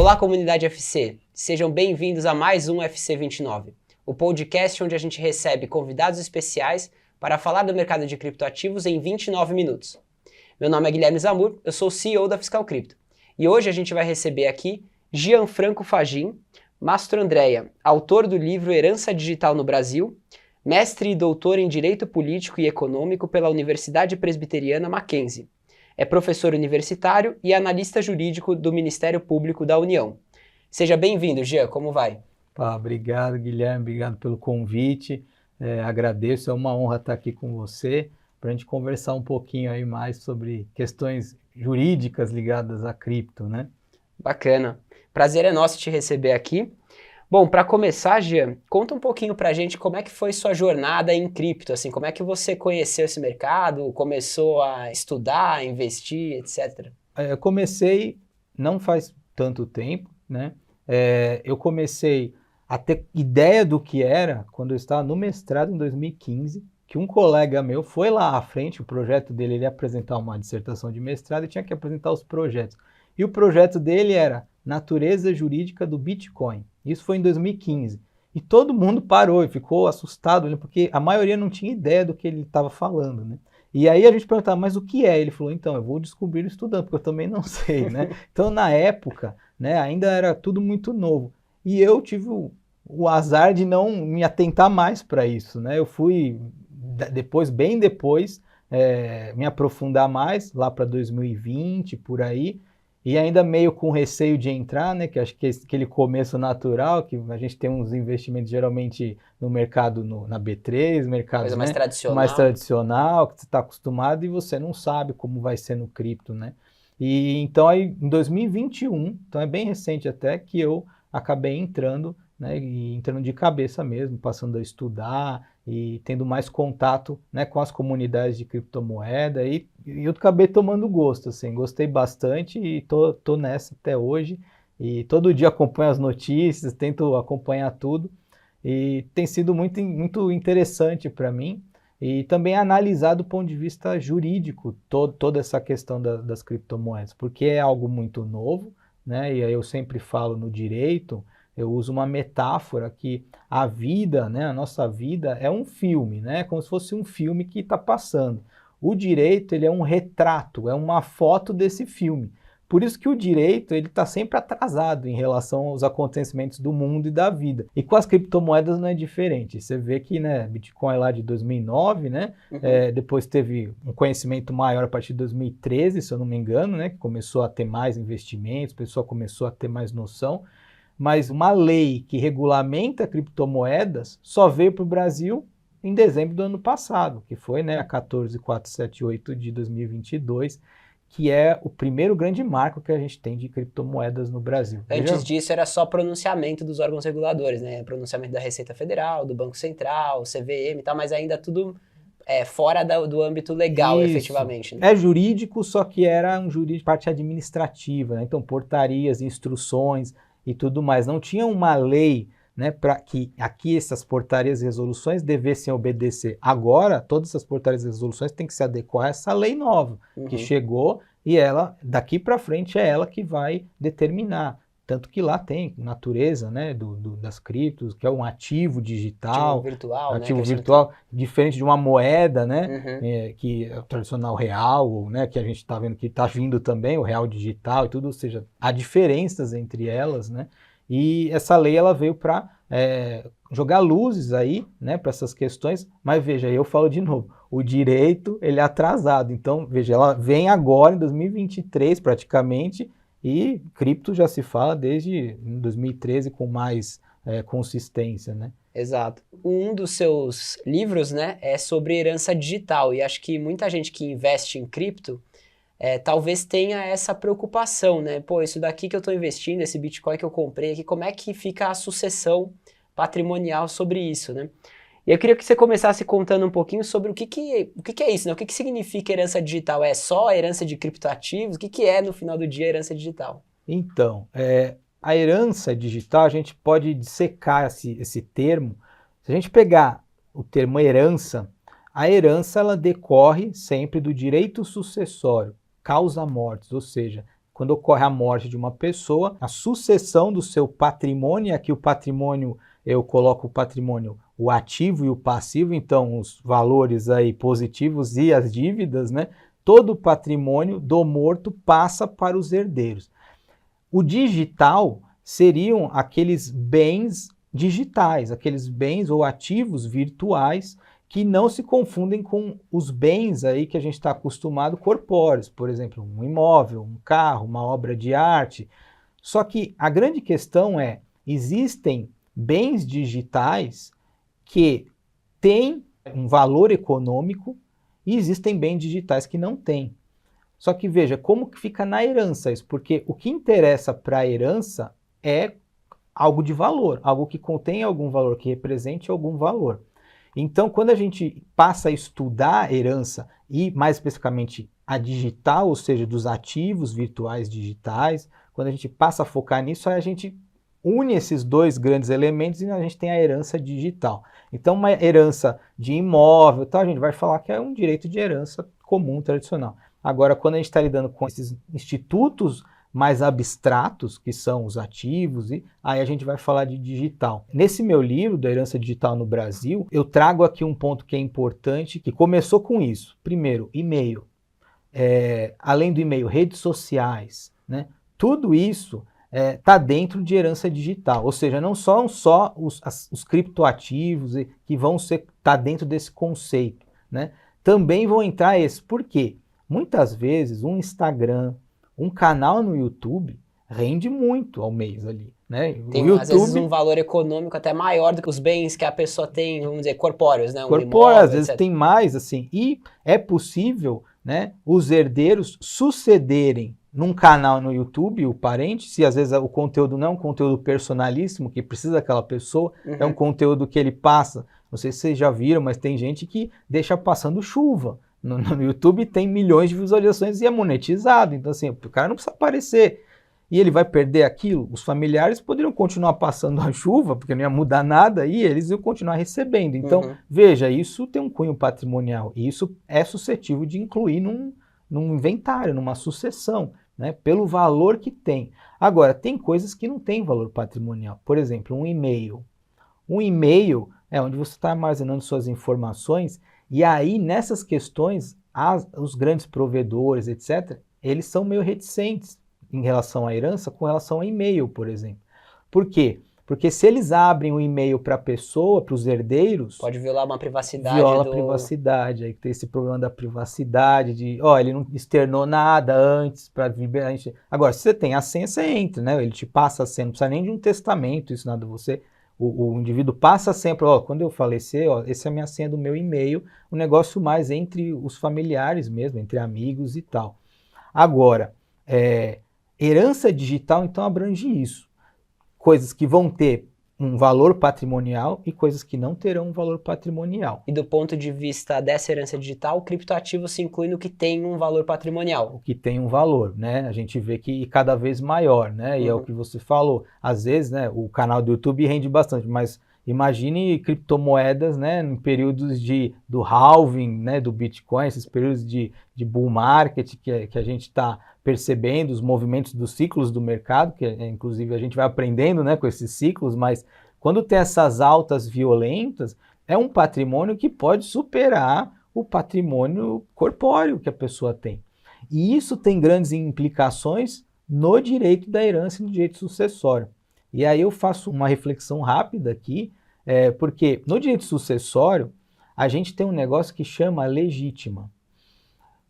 Olá, comunidade FC. Sejam bem-vindos a mais um FC 29, o podcast onde a gente recebe convidados especiais para falar do mercado de criptoativos em 29 minutos. Meu nome é Guilherme Zamur, eu sou o CEO da Fiscal Cripto. E hoje a gente vai receber aqui Gianfranco Fagin, Mastro Andréa, autor do livro Herança Digital no Brasil, mestre e doutor em Direito Político e Econômico pela Universidade Presbiteriana Mackenzie. É professor universitário e analista jurídico do Ministério Público da União. Seja bem-vindo, Gian, como vai? Obrigado, Guilherme, obrigado pelo convite, agradeço, é uma honra estar aqui com você, para a gente conversar um pouquinho aí mais sobre questões jurídicas ligadas à cripto, né? Bacana. Prazer é nosso te receber aqui. Bom, para começar, Gian, conta um pouquinho para a gente como é que foi sua jornada em cripto, assim, como é que você conheceu esse mercado, começou a estudar, a investir, etc. Eu comecei, não faz tanto tempo, né? Eu comecei a ter ideia do que era quando eu estava no mestrado em 2015, que um colega meu foi lá à frente, o projeto dele, ele ia apresentar uma dissertação de mestrado e tinha que apresentar os projetos. E o projeto dele era Natureza Jurídica do Bitcoin. Isso foi em 2015. E todo mundo parou e ficou assustado, né? Porque a maioria não tinha ideia do que ele estava falando, né? E aí a gente perguntava, mas o que é? Ele falou, então, eu vou descobrir estudando, porque eu também não sei, né? Então, na época, né, ainda era tudo muito novo. E eu tive o azar de não me atentar mais para isso, né? Eu fui, depois, bem depois, me aprofundar mais, lá para 2020, por aí, e ainda meio com receio de entrar, né? Que acho que é aquele começo natural, que a gente tem uns investimentos geralmente no mercado, na B3, mercado, Coisa mais né, tradicional. mais tradicional, que você está acostumado e você não sabe como vai ser no cripto, né? E então aí em 2021, então é bem recente até, que eu acabei entrando, né, e entrando de cabeça mesmo, passando a estudar e tendo mais contato, né, com as comunidades de criptomoeda e eu acabei tomando gosto, assim, gostei bastante e tô nessa até hoje e todo dia acompanho as notícias, tento acompanhar tudo e tem sido muito interessante para mim e também analisar do ponto de vista jurídico toda essa questão das criptomoedas, porque é algo muito novo, né, e aí eu sempre falo no direito, eu uso uma metáfora que a vida, né, a nossa vida é um filme, né, como se fosse um filme que está passando. O direito, ele é um retrato, é uma foto desse filme. Por isso que o direito, ele está sempre atrasado em relação aos acontecimentos do mundo e da vida. E com as criptomoedas não é diferente. Você vê que, né, Bitcoin é lá de 2009, né, depois teve um conhecimento maior a partir de 2013, se eu não me engano, né, que começou a ter mais investimentos, o pessoal começou a ter mais noção. Mas uma lei que regulamenta criptomoedas só veio para o Brasil em dezembro do ano passado, que foi, né, a 14478 de 2022, que é o primeiro grande marco que a gente tem de criptomoedas no Brasil. Antes disso era só pronunciamento dos órgãos reguladores, né? Pronunciamento da Receita Federal, do Banco Central, CVM e tal, mas ainda tudo fora do âmbito legal, Isso. efetivamente. Né? É jurídico, só que era um jurídico parte administrativa, né? Então portarias, instruções e tudo mais. Não tinha uma lei, né, para que aqui essas portarias e resoluções devessem obedecer. Agora, todas essas portarias e resoluções têm que se adequar a essa lei nova, que chegou e ela, daqui para frente, é ela que vai determinar. Tanto que lá tem natureza, né, das criptos, que é um ativo digital, ativo virtual, ativo né, virtual diferente de uma moeda, né, que é o tradicional real, né, que a gente está vendo que está vindo também, o real digital e tudo, ou seja, há diferenças entre elas, né, e essa lei ela veio para jogar luzes aí, né, para essas questões, mas veja, eu falo de novo, o direito ele é atrasado, então veja, ela vem agora em 2023 praticamente, e cripto já se fala desde 2013 com mais consistência, né? Exato. Um dos seus livros, né, é sobre herança digital, e acho que muita gente que investe em cripto talvez tenha essa preocupação, né? Pô, isso daqui que eu estou investindo, esse Bitcoin que eu comprei aqui, como é que fica a sucessão patrimonial sobre isso, né? E eu queria que você começasse contando um pouquinho sobre o que é isso, né? O que significa herança digital? É só a herança de criptoativos? O que é, no final do dia, herança digital? Então, a herança digital, a gente pode dissecar esse termo. Se a gente pegar o termo herança, a herança ela decorre sempre do direito sucessório, causa mortis, ou seja, quando ocorre a morte de uma pessoa, a sucessão do seu patrimônio, aqui o patrimônio, eu coloco o patrimônio, o ativo e o passivo, então os valores aí positivos e as dívidas, né? Todo o patrimônio do morto passa para os herdeiros. O digital seriam aqueles bens digitais, aqueles bens ou ativos virtuais que não se confundem com os bens aí que a gente está acostumado corpóreos, por exemplo, um imóvel, um carro, uma obra de arte. Só que a grande questão é, existem bens digitais que têm um valor econômico e existem bens digitais que não têm. Só que veja, como que fica na herança isso? Porque o que interessa para a herança é algo de valor, algo que contém algum valor, que represente algum valor. Então, quando a gente passa a estudar a herança e, mais especificamente, a digital, ou seja, dos ativos virtuais digitais, quando a gente passa a focar nisso, aí a gente une esses dois grandes elementos e a gente tem a herança digital. Então, uma herança de imóvel, tá? A gente vai falar que é um direito de herança comum, tradicional. Agora, quando a gente está lidando com esses institutos mais abstratos, que são os ativos, e aí a gente vai falar de digital. Nesse meu livro, da Herança Digital no Brasil, eu trago aqui um ponto que é importante, que começou com isso. Primeiro, e-mail. Além do e-mail, redes sociais, né? Tudo isso está dentro de herança digital, ou seja, não são só os criptoativos que vão estar dentro desse conceito, né? Também vão entrar esses. Por quê? Muitas vezes um Instagram, um canal no YouTube rende muito ao mês ali, né? Tem, o YouTube, às vezes, um valor econômico até maior do que os bens que a pessoa tem, vamos dizer, corpóreos, né? Um corpóreo, imóvel, às vezes etc. tem mais, assim, e é possível, né, os herdeiros sucederem num canal no YouTube, o parente, se às vezes o conteúdo não é um conteúdo personalíssimo, que precisa daquela pessoa, é um conteúdo que ele passa, não sei se vocês já viram, mas tem gente que deixa passando chuva. No YouTube tem milhões de visualizações e é monetizado, então assim, o cara não precisa aparecer. E ele vai perder aquilo? Os familiares poderiam continuar passando a chuva, porque não ia mudar nada, e eles iam continuar recebendo. Então, veja, isso tem um cunho patrimonial, e isso é suscetível de incluir num inventário, numa sucessão, né, pelo valor que tem. Agora, tem coisas que não têm valor patrimonial. Por exemplo, um e-mail. Um e-mail é onde você está armazenando suas informações, e aí, nessas questões, os grandes provedores, etc., eles são meio reticentes em relação à herança com relação a e-mail, por exemplo. Por quê? Porque se eles abrem o e-mail para a pessoa, para os herdeiros... Pode violar uma privacidade. Viola a privacidade, aí tem esse problema da privacidade, ele não externou nada antes para liberar. Agora, se você tem a senha, você entra, né? Ele te passa a senha, não precisa nem de um testamento, isso nada, o indivíduo passa sempre, quando eu falecer, essa é a minha senha do meu e-mail, o negócio mais entre os familiares mesmo, entre amigos e tal. Agora, herança digital, então, abrange isso. Coisas que vão ter um valor patrimonial e coisas que não terão um valor patrimonial. E do ponto de vista dessa herança digital, o criptoativo se inclui no que tem um valor patrimonial. O que tem um valor, né? A gente vê que cada vez maior, né? E é o que você falou. Às vezes, né, o canal do YouTube rende bastante, mas imagine criptomoedas, né, em períodos do halving, né, do Bitcoin, esses períodos de bull market que a gente está percebendo, os movimentos dos ciclos do mercado, que inclusive a gente vai aprendendo, né, com esses ciclos, mas quando tem essas altas violentas, é um patrimônio que pode superar o patrimônio corpóreo que a pessoa tem. E isso tem grandes implicações no direito da herança e no direito sucessório. E aí eu faço uma reflexão rápida aqui, porque no direito sucessório, a gente tem um negócio que chama legítima.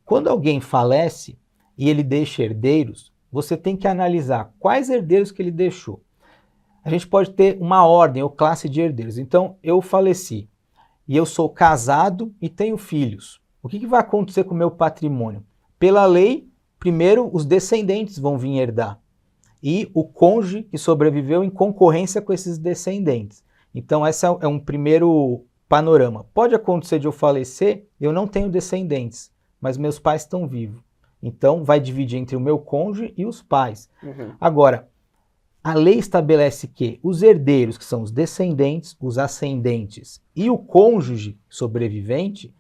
Quando alguém falece e ele deixa herdeiros, você tem que analisar quais herdeiros que ele deixou. A gente pode ter uma ordem ou classe de herdeiros. Então, eu faleci e eu sou casado e tenho filhos. O que vai acontecer com o meu patrimônio? Pela lei, primeiro os descendentes vão vir herdar. E o cônjuge que sobreviveu em concorrência com esses descendentes. Então, esse é um primeiro panorama. Pode acontecer de eu falecer, eu não tenho descendentes, mas meus pais estão vivos. Então, vai dividir entre o meu cônjuge e os pais. Agora, a lei estabelece que os herdeiros, que são os descendentes, os ascendentes e o cônjuge sobrevivente,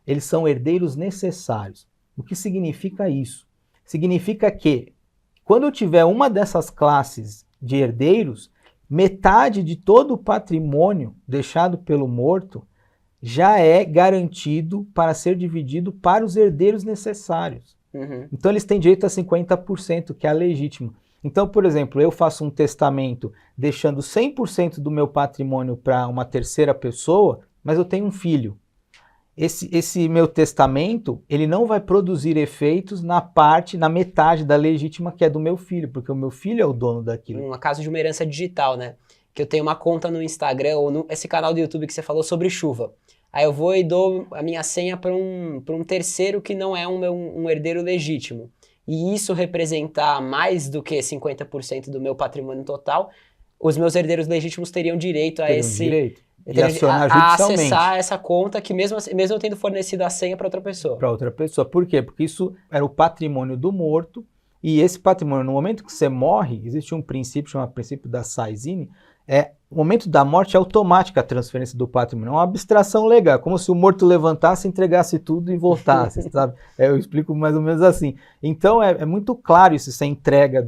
eles são herdeiros necessários. O que significa isso? Significa que Quando eu tiver uma dessas classes de herdeiros, metade de todo o patrimônio deixado pelo morto já é garantido para ser dividido para os herdeiros necessários. Então eles têm direito a 50%, que é a legítima. Então, por exemplo, eu faço um testamento deixando 100% do meu patrimônio para uma terceira pessoa, mas eu tenho um filho. Esse meu testamento, ele não vai produzir efeitos na metade da legítima que é do meu filho, porque o meu filho é o dono daquilo. No caso de uma herança digital, né? Que eu tenho uma conta no Instagram ou esse canal do YouTube que você falou sobre chuva. Aí eu vou e dou a minha senha para um terceiro que não é um herdeiro legítimo. E isso representar mais do que 50% do meu patrimônio total, os meus herdeiros legítimos teriam direito a E acionar judicialmente. acessar essa conta que mesmo eu tendo fornecido a senha para outra pessoa. Para outra pessoa. Por quê? Porque isso era o patrimônio do morto, e esse patrimônio, no momento que você morre, existe um princípio, chamado princípio da Saizine, o momento da morte é automática a transferência do patrimônio, é uma abstração legal, como se o morto levantasse, entregasse tudo e voltasse, sabe? Eu explico mais ou menos assim. Então é muito claro isso, essa entrega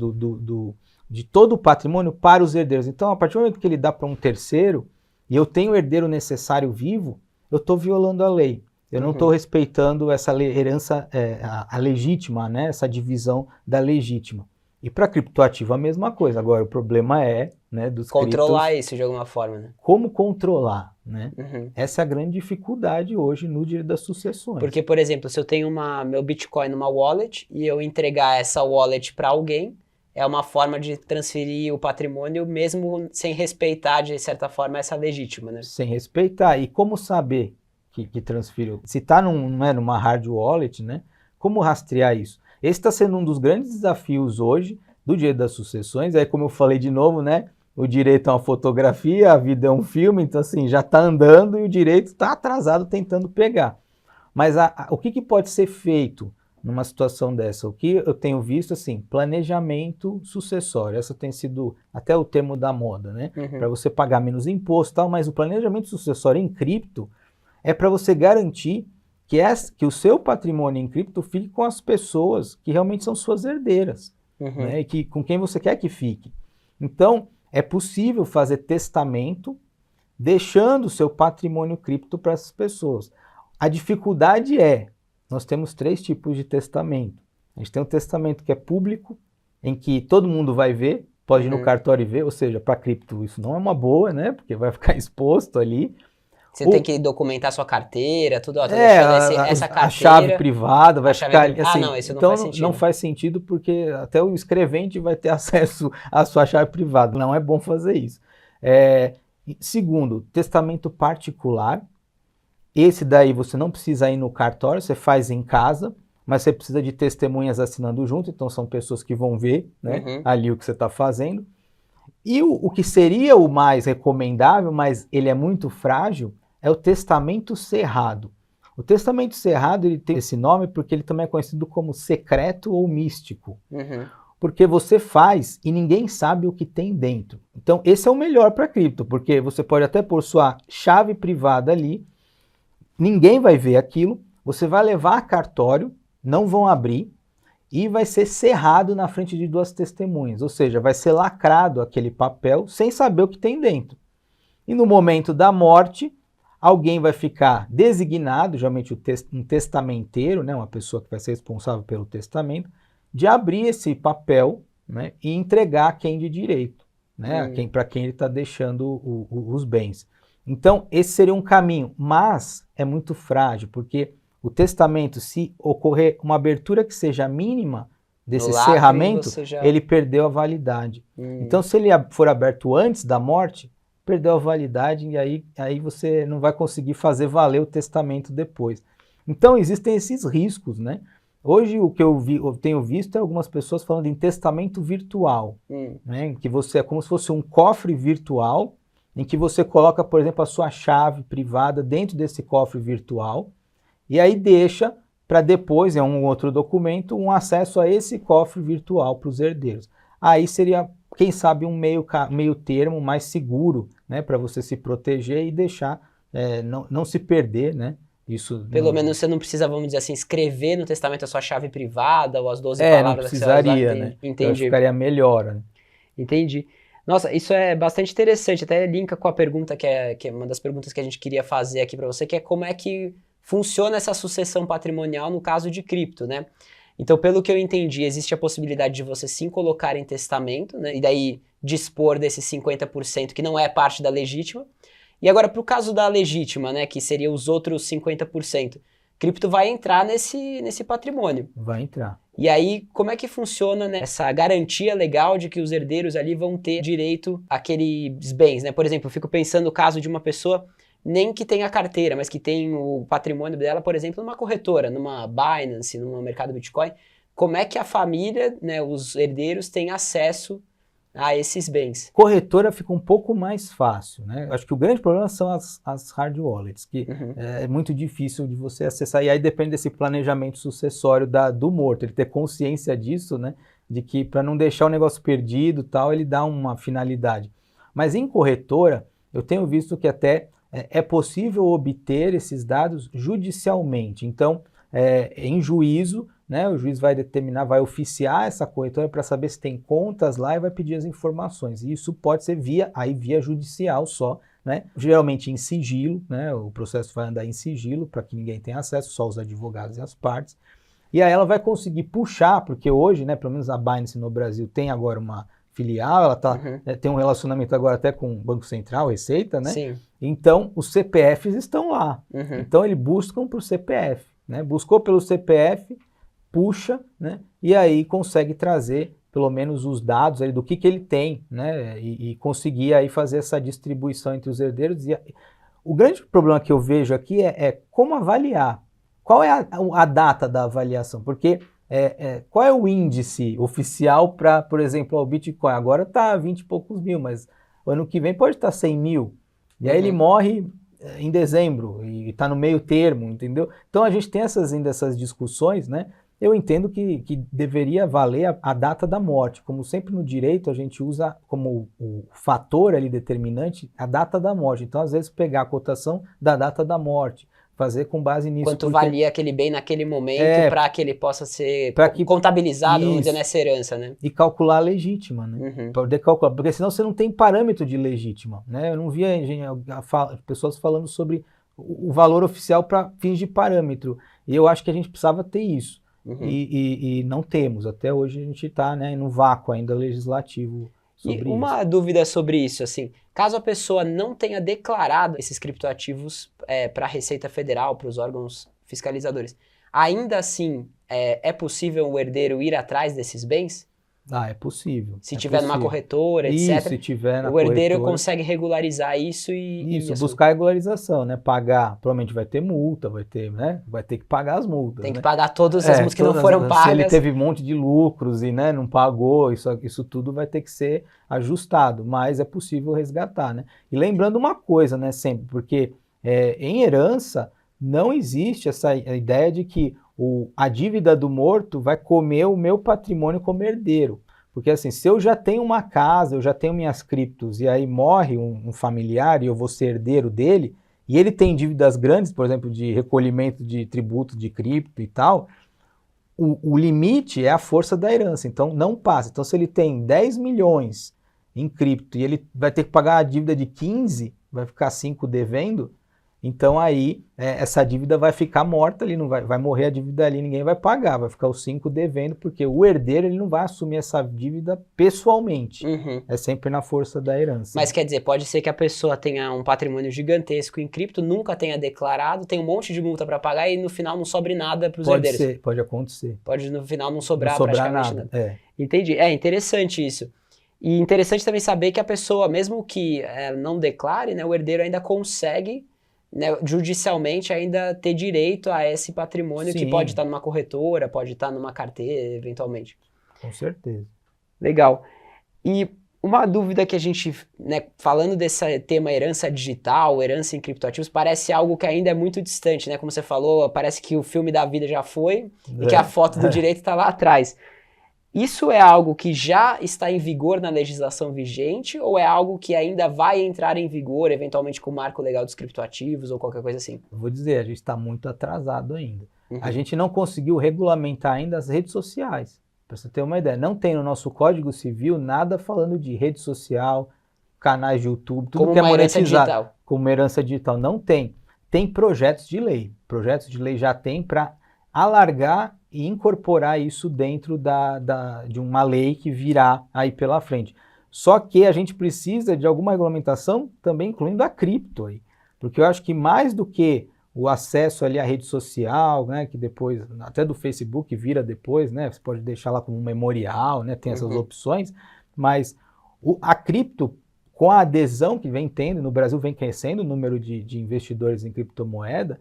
de todo o patrimônio para os herdeiros. Então, a partir do momento que ele dá para um terceiro, e eu tenho o herdeiro necessário vivo, eu estou violando a lei. Eu não estou respeitando essa herança, a legítima, né? Essa divisão da legítima. E para criptoativo a mesma coisa. Agora, o problema é, né, dos controlar criptos, isso de alguma forma, né? Como controlar, né? Essa é a grande dificuldade hoje no direito das sucessões. Porque, por exemplo, se eu tenho meu Bitcoin numa wallet e eu entregar essa wallet para alguém, é uma forma de transferir o patrimônio mesmo sem respeitar, de certa forma, essa legítima, né? Sem respeitar. E como saber que transferiu? Se está numa hard wallet, né? Como rastrear isso? Esse está sendo um dos grandes desafios hoje do direito das sucessões. Aí, como eu falei de novo, né? O direito é uma fotografia, a vida é um filme, então assim, já está andando e o direito está atrasado tentando pegar. Mas o que pode ser feito numa situação dessa? O que eu tenho visto, assim, planejamento sucessório. Essa tem sido até o termo da moda, né? Para você pagar menos imposto e tal, mas o planejamento sucessório em cripto é para você garantir que o seu patrimônio em cripto fique com as pessoas que realmente são suas herdeiras, né? E com quem você quer que fique. Então, é possível fazer testamento deixando o seu patrimônio cripto para essas pessoas. A dificuldade nós temos 3 tipos de testamento. A gente tem um testamento que é público, em que todo mundo vai ver, pode ir no cartório e ver, ou seja, para cripto isso não é uma boa, né? Porque vai ficar exposto ali. Você tem que documentar sua carteira, tudo. Essa carteira, a chave privada vai ficar assim. não, isso não então faz sentido. Não faz sentido porque até o escrevente vai ter acesso à sua chave privada. Não é bom fazer isso. Segundo, testamento particular. Esse daí você não precisa ir no cartório, você faz em casa, mas você precisa de testemunhas assinando junto, então são pessoas que vão ver, né, ali o que você está fazendo. E o que seria o mais recomendável, mas ele é muito frágil, é o testamento cerrado. O testamento cerrado ele tem esse nome porque ele também é conhecido como secreto ou místico. Porque você faz e ninguém sabe o que tem dentro. Então esse é o melhor para cripto, porque você pode até pôr sua chave privada ali, ninguém vai ver aquilo, você vai levar a cartório, não vão abrir, e vai ser cerrado na frente de 2 testemunhas, ou seja, vai ser lacrado aquele papel sem saber o que tem dentro. E no momento da morte, alguém vai ficar designado, geralmente um testamenteiro, né, uma pessoa que vai ser responsável pelo testamento, de abrir esse papel, né, e entregar a quem de direito, né, para quem ele está deixando os bens. Então, esse seria um caminho, mas é muito frágil, porque o testamento, se ocorrer uma abertura que seja mínima desse cerramento, ele perdeu a validade. Então, se ele for aberto antes da morte, perdeu a validade e aí você não vai conseguir fazer valer o testamento depois. Então, existem esses riscos, né? Hoje, o que eu tenho visto é algumas pessoas falando em testamento virtual, né? Que você é como se fosse um cofre virtual, em que você coloca, por exemplo, a sua chave privada dentro desse cofre virtual e aí deixa para depois, em um outro documento, um acesso a esse cofre virtual para os herdeiros. Aí seria, quem sabe, um meio termo mais seguro, né, para você se proteger e deixar, não se perder, né, Isso Pelo não... menos você não precisa, vamos dizer assim, escrever no testamento a sua chave privada ou as 12 não palavras que você vai usar. precisaria, né? Eu acho que Entendi. ficaria melhor, né? Entendi. Nossa, isso é bastante interessante, até linka com a pergunta que é uma das perguntas que a gente queria fazer aqui para você, que é como é que funciona essa sucessão patrimonial no caso de cripto, né? Então, pelo que eu entendi, existe a possibilidade de você sim colocar em testamento, né? E daí dispor desses 50% que não é parte da legítima. E agora, para o caso da legítima, né, que seria os outros 50%, cripto vai entrar nesse patrimônio. Vai entrar. E aí, como é que funciona, né, essa garantia legal de que os herdeiros ali vão ter direito àqueles bens, né? Por exemplo, eu fico pensando no caso de uma pessoa nem que tenha carteira, mas que tem o patrimônio dela, por exemplo, numa corretora, numa Binance, num mercado Bitcoin. Como é que a família, né, os herdeiros têm acesso a esses bens? Corretora fica um pouco mais fácil, né? Acho que o grande problema são as hard wallets, que é muito difícil de você acessar, e aí depende desse planejamento sucessório do morto, ele ter consciência disso, né? De que para não deixar o negócio perdido tal, ele dá uma finalidade. Mas em corretora, eu tenho visto que até é possível obter esses dados judicialmente. Então, em juízo, né, o juiz vai determinar, vai oficiar essa corretora para saber se tem contas lá e vai pedir as informações. E isso pode ser via judicial só, né? Geralmente em sigilo, né? O processo vai andar em sigilo para que ninguém tenha acesso, só os advogados e as partes. E aí ela vai conseguir puxar, porque hoje, né, pelo menos a Binance no Brasil tem agora uma filial, ela tem um relacionamento agora até com o Banco Central, Receita, né? Sim. Então, os CPFs estão lá. Então, eles buscam para o CPF, né? Buscou pelo CPF, puxa, né? E aí consegue trazer pelo menos os dados aí do que ele tem, né? E conseguir aí fazer essa distribuição entre os herdeiros. O grande problema que eu vejo aqui é como avaliar. Qual é a data da avaliação? Porque qual é o índice oficial para, por exemplo, o Bitcoin? Agora está 20 e poucos mil, mas o ano que vem pode estar 100 mil. E aí ele morre em dezembro e está no meio termo, entendeu? Então a gente tem essas discussões, né? Eu entendo que deveria valer a data da morte. Como sempre no direito, a gente usa como o fator ali determinante a data da morte. Então, às vezes, pegar a cotação da data da morte, fazer com base nisso. Quanto valia aquele bem naquele momento para que ele possa ser contabilizado, vamos dizer, nessa herança, né? E calcular a legítima, né? Poder calcular, porque senão você não tem parâmetro de legítima, né? Eu não via pessoas falando sobre o valor oficial para fins de parâmetro. E eu acho que a gente precisava ter isso. E não temos. Até hoje a gente está, né, no vácuo ainda legislativo sobre isso. E uma dúvida sobre isso, assim, caso a pessoa não tenha declarado esses criptoativos para a Receita Federal, para os órgãos fiscalizadores, ainda assim é possível o herdeiro ir atrás desses bens? Ah, é possível. Se tiver numa corretora, etc. Isso, se tiver na o herdeiro corretora, consegue regularizar isso Isso, buscar a regularização, né? Pagar, provavelmente vai ter multa, vai ter, né? Vai ter que pagar as multas. Tem que né? pagar todas as multas que não foram pagas. Se ele teve um monte de lucros e, né, não pagou, isso tudo vai ter que ser ajustado, mas é possível resgatar, né? E lembrando uma coisa, né, sempre, porque em herança não existe essa ideia de que a dívida do morto vai comer o meu patrimônio como herdeiro. Porque assim, se eu já tenho uma casa, eu já tenho minhas criptos, e aí morre um familiar e eu vou ser herdeiro dele, e ele tem dívidas grandes, por exemplo, de recolhimento de tributo de cripto e tal, o limite é a força da herança, então não passa. Então se ele tem 10 milhões em cripto e ele vai ter que pagar a dívida de 15, vai ficar 5 devendo, então aí essa dívida vai ficar morta ali, não vai morrer a dívida ali, ninguém vai pagar, vai ficar os 5 devendo, porque o herdeiro ele não vai assumir essa dívida pessoalmente, é sempre na força da herança. Mas quer dizer, pode ser que a pessoa tenha um patrimônio gigantesco em cripto, nunca tenha declarado, tem um monte de multa para pagar e no final não sobre nada para os herdeiros. Pode acontecer. Pode no final não sobrar praticamente nada. Entendi, interessante isso. E interessante também saber que a pessoa, mesmo que não declare, né, o herdeiro ainda consegue, né, judicialmente ainda ter direito a esse patrimônio. Sim. Que pode estar numa corretora, pode estar numa carteira, eventualmente. Com certeza. Legal. E uma dúvida que a gente, né, falando desse tema herança digital, herança em criptoativos, parece algo que ainda é muito distante, né? Como você falou, parece que o filme da vida já foi e que a foto do direito está lá atrás. Isso é algo que já está em vigor na legislação vigente ou é algo que ainda vai entrar em vigor, eventualmente com o marco legal dos criptoativos ou qualquer coisa assim? Eu vou dizer, a gente está muito atrasado ainda. Uhum. A gente não conseguiu regulamentar ainda as redes sociais. Para você ter uma ideia, não tem no nosso Código Civil nada falando de rede social, canais de YouTube, tudo Como que é uma herança monetizado, digital. como herança digital. Não tem. Tem projetos de lei. Projetos de lei já tem para alargar e incorporar isso dentro de uma lei que virá aí pela frente. Só que a gente precisa de alguma regulamentação também incluindo a cripto aí. Porque eu acho que mais do que o acesso ali à rede social, né, que depois, até do Facebook vira depois, né, você pode deixar lá como um memorial, né, tem essas opções, mas a cripto, com a adesão que vem tendo, no Brasil vem crescendo o número de investidores em criptomoeda,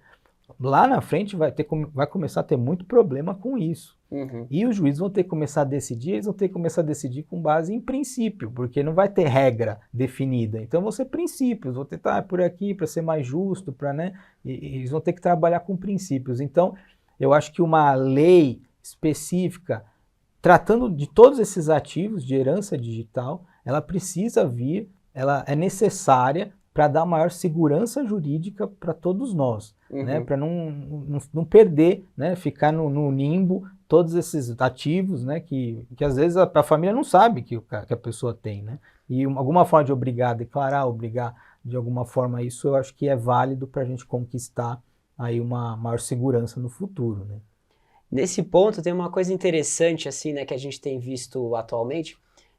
lá na frente vai começar a ter muito problema com isso. Uhum. E os juízes vão ter que começar a decidir, eles vão ter que começar a decidir com base em princípio, porque não vai ter regra definida. Então vão ser princípios, vão tentar por aqui para ser mais justo, para, né? E eles vão ter que trabalhar com princípios. Então, eu acho que uma lei específica tratando de todos esses ativos de herança digital, ela precisa vir, ela é necessária para dar maior segurança jurídica para todos nós, né? Para não perder, né? Ficar no limbo todos esses ativos, né? Que às vezes a família não sabe que a pessoa tem, né? E alguma forma de obrigar a declarar, obrigar de alguma forma isso, eu acho que é válido para a gente conquistar aí uma maior segurança no futuro, né? Nesse ponto tem uma coisa interessante assim, né, que a gente tem visto atualmente,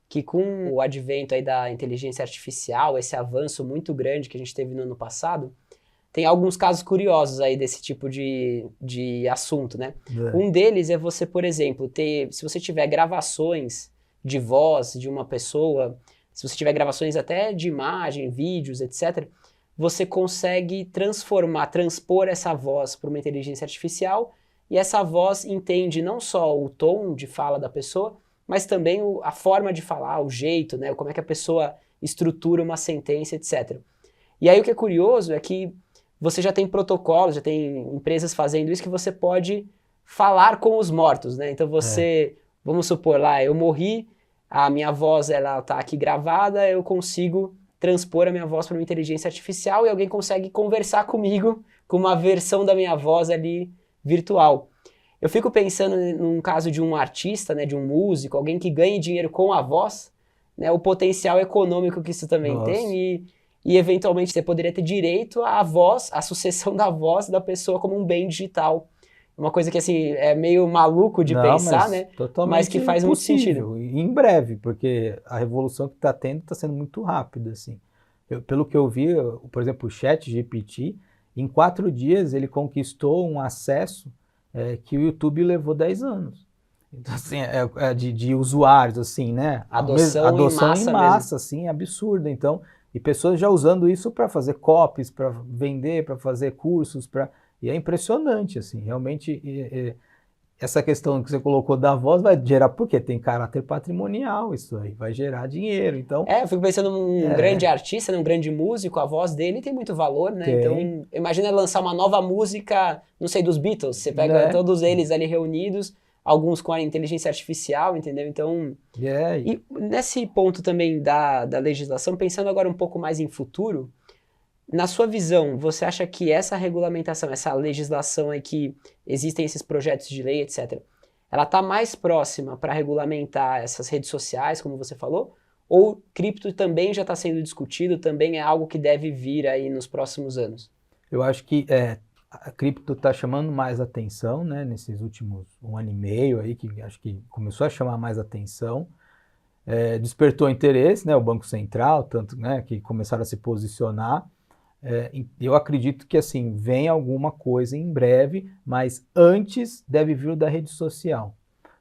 que com o advento aí da inteligência artificial, esse avanço muito grande que a gente teve no ano passado, tem alguns casos curiosos aí desse tipo de assunto, né? Um deles é você, por exemplo, se você tiver gravações de voz de uma pessoa, se você tiver gravações até de imagem, vídeos, etc., você consegue transpor essa voz para uma inteligência artificial e essa voz entende não só o tom de fala da pessoa, mas também a forma de falar, o jeito, né? Como é que a pessoa estrutura uma sentença, etc. E aí o que é curioso é que você já tem protocolos, já tem empresas fazendo isso que você pode falar com os mortos, né? Então vamos supor lá, eu morri, a minha voz ela tá aqui gravada, eu consigo transpor a minha voz para uma inteligência artificial e alguém consegue conversar comigo com uma versão da minha voz ali virtual. Eu fico pensando num caso de um artista, né, de um músico, alguém que ganhe dinheiro com a voz, né, o potencial econômico que isso também tem e eventualmente você poderia ter direito à voz, à sucessão da voz da pessoa como um bem digital. Uma coisa que assim é meio maluco de pensar, né? Mas que faz muito sentido. E em breve, porque a revolução que está tendo está sendo muito rápida, assim. Pelo que eu vi, por exemplo, o ChatGPT, em 4 dias ele conquistou um acesso que o YouTube levou 10 anos. Então, assim, de usuários, assim, né? Adoção em massa assim, absurda. Então, e pessoas já usando isso para fazer copies, para vender, para fazer cursos, e é impressionante, assim, realmente essa questão que você colocou da voz vai gerar, porque tem caráter patrimonial isso aí, vai gerar dinheiro, então... eu fico pensando num grande artista, num grande músico, a voz dele tem muito valor, né? Então, imagina lançar uma nova música, não sei, dos Beatles, você pega todos eles ali reunidos, alguns com a inteligência artificial, entendeu? Então, e nesse ponto também da legislação, pensando agora um pouco mais em futuro, na sua visão, você acha que essa regulamentação, essa legislação aí que existem esses projetos de lei, etc., ela está mais próxima para regulamentar essas redes sociais, como você falou, ou cripto também já está sendo discutido, também é algo que deve vir aí nos próximos anos? Eu acho que a cripto está chamando mais atenção, né, nesses últimos 1 ano e meio aí, que acho que começou a chamar mais atenção, despertou interesse, né, o Banco Central, tanto, né, que começaram a se posicionar. Eu acredito que assim vem alguma coisa em breve, mas antes deve vir o da rede social,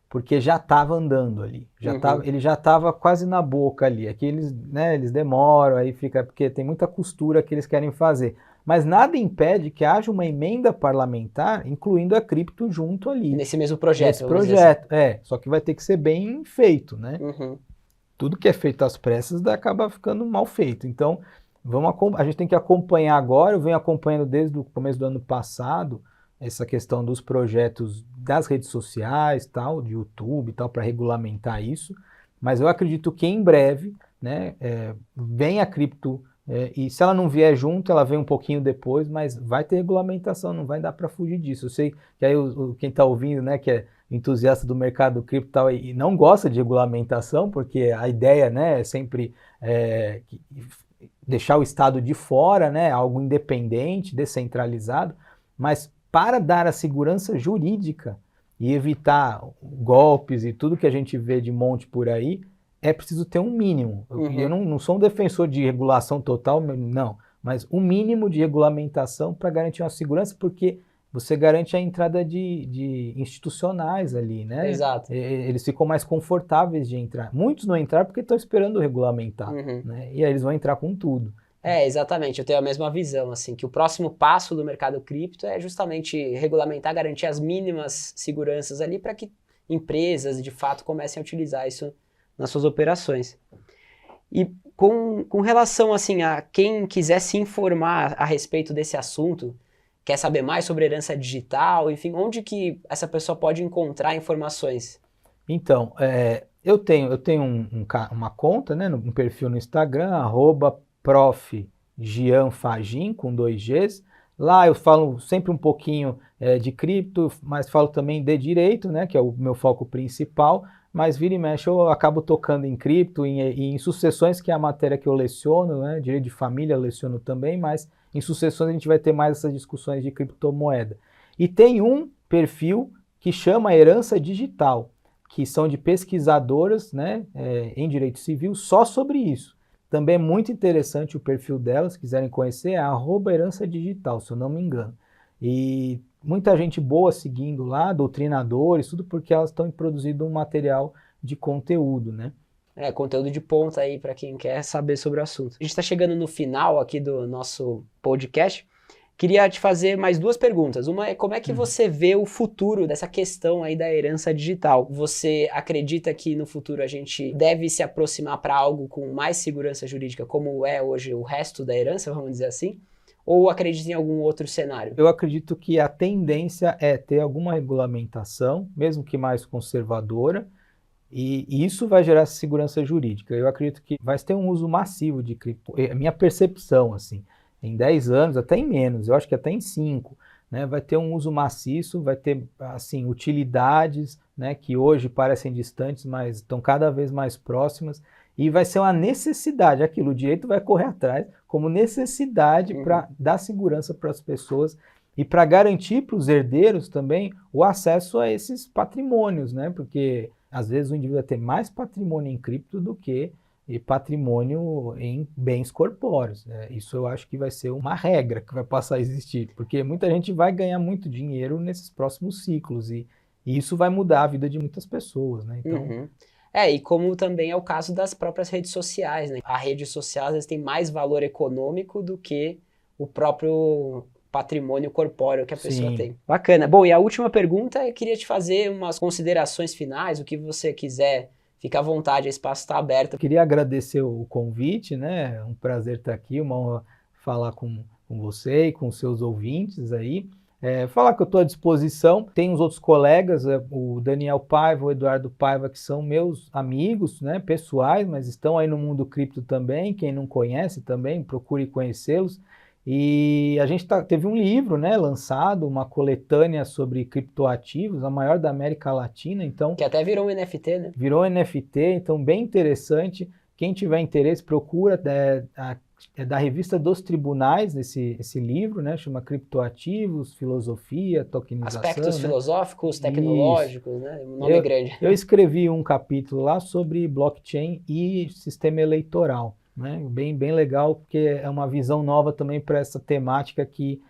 porque já estava andando ali, ele já estava quase na boca ali. Aqui eles demoram, aí fica porque tem muita costura que eles querem fazer, mas nada impede que haja uma emenda parlamentar incluindo a cripto junto ali. Nesse mesmo projeto. Assim. Só que vai ter que ser bem feito, né? Tudo que é feito às pressas acaba ficando mal feito, então a gente tem que acompanhar agora, eu venho acompanhando desde o começo do ano passado, essa questão dos projetos das redes sociais, tal, de YouTube e tal, para regulamentar isso, mas eu acredito que em breve, né, vem a cripto, e se ela não vier junto, ela vem um pouquinho depois, mas vai ter regulamentação, não vai dar para fugir disso. Eu sei que aí quem está ouvindo, né, que é entusiasta do mercado cripto tal, e não gosta de regulamentação, porque a ideia, né, é sempre deixar o Estado de fora, né, algo independente, descentralizado, mas para dar a segurança jurídica e evitar golpes e tudo que a gente vê de monte por aí, é preciso ter um mínimo. Eu não sou um defensor de regulação total, não, mas um mínimo de regulamentação para garantir uma segurança, porque você garante a entrada de institucionais ali, né? Exato. Eles ficam mais confortáveis de entrar. Muitos não entraram porque estão esperando regulamentar, né? E aí eles vão entrar com tudo. Exatamente, eu tenho a mesma visão, assim, que o próximo passo do mercado cripto é justamente regulamentar, garantir as mínimas seguranças ali para que empresas, de fato, comecem a utilizar isso nas suas operações. E com relação, assim, a quem quiser se informar a respeito desse assunto, quer saber mais sobre herança digital, enfim, onde que essa pessoa pode encontrar informações? Então, eu tenho uma conta, né, um perfil no Instagram, @prof. Gian Fagin, com 2 Gs. Lá eu falo sempre um pouquinho de cripto, mas falo também de direito, né, que é o meu foco principal, mas vira e mexe eu acabo tocando em cripto, em sucessões, que é a matéria que eu leciono, né, direito de família eu leciono também, mas em sucessões a gente vai ter mais essas discussões de criptomoeda. E tem um perfil que chama Herança Digital, que são de pesquisadoras, né, em direito civil, só sobre isso. Também é muito interessante o perfil delas, se quiserem conhecer, é @herança digital, se eu não me engano. E muita gente boa seguindo lá, doutrinadores, tudo porque elas estão produzindo um material de conteúdo, né? Conteúdo de ponta aí para quem quer saber sobre o assunto. A gente está chegando no final aqui do nosso podcast. Queria te fazer mais 2 perguntas. Uma é como é que você vê o futuro dessa questão aí da herança digital? Você acredita que no futuro a gente deve se aproximar para algo com mais segurança jurídica, como é hoje o resto da herança, vamos dizer assim? Ou acredita em algum outro cenário? Eu acredito que a tendência é ter alguma regulamentação, mesmo que mais conservadora, e isso vai gerar segurança jurídica. Eu acredito que vai ter um uso massivo de cripto. É a minha percepção, assim. Em 10 anos, até em menos, eu acho que até em 5, né, vai ter um uso maciço, vai ter, assim, utilidades, né, que hoje parecem distantes, mas estão cada vez mais próximas, e vai ser uma necessidade, aquilo, o direito vai correr atrás, como necessidade para dar segurança para as pessoas e para garantir para os herdeiros também o acesso a esses patrimônios, né, porque às vezes o indivíduo vai ter mais patrimônio em cripto do que patrimônio em bens corpóreos. Isso eu acho que vai ser uma regra que vai passar a existir, porque muita gente vai ganhar muito dinheiro nesses próximos ciclos e isso vai mudar a vida de muitas pessoas, né? Então, e como também é o caso das próprias redes sociais, né? A rede social às vezes tem mais valor econômico do que o próprio patrimônio corpóreo que a pessoa tem. Bacana. Bom, e a última pergunta, eu queria te fazer umas considerações finais, o que você quiser. Fica à vontade, o espaço está aberto. Eu queria agradecer o convite, né? É um prazer estar aqui, uma honra falar com você e com seus ouvintes aí. Falar que eu estou à disposição. Tem os outros colegas, o Daniel Paiva, o Eduardo Paiva, que são meus amigos, né, pessoais, mas estão aí no mundo cripto também. Quem não conhece também, procure conhecê-los. E a gente teve um livro, né, lançado, uma coletânea sobre criptoativos, a maior da América Latina, então... Que até virou um NFT, né? Virou NFT, então bem interessante. Quem tiver interesse, procura, da revista dos tribunais, esse livro, né, chama Criptoativos, Filosofia, Tokenização. Aspectos, né, filosóficos, tecnológicos, né? O nome é grande. Eu escrevi um capítulo lá sobre blockchain e sistema eleitoral. Né? Bem legal, porque é uma visão nova também para essa temática que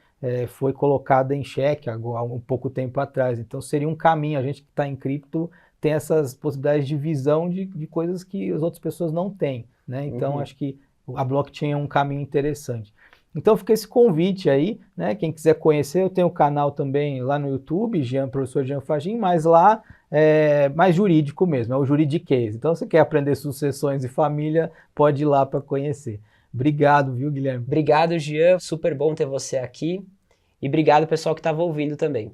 foi colocada em xeque há um pouco tempo atrás. Então seria um caminho, a gente que está em cripto tem essas possibilidades de visão de coisas que as outras pessoas não têm. Né? Então acho que a blockchain é um caminho interessante. Então fica esse convite aí, né? Quem quiser conhecer, eu tenho um canal também lá no YouTube, Professor Gian Fagin, mas lá é mais jurídico mesmo, é o Juridiquês. Então, se você quer aprender sucessões e família, pode ir lá para conhecer. Obrigado, viu, Guilherme? Obrigado, Gian. Super bom ter você aqui. E obrigado pessoal que estava ouvindo também.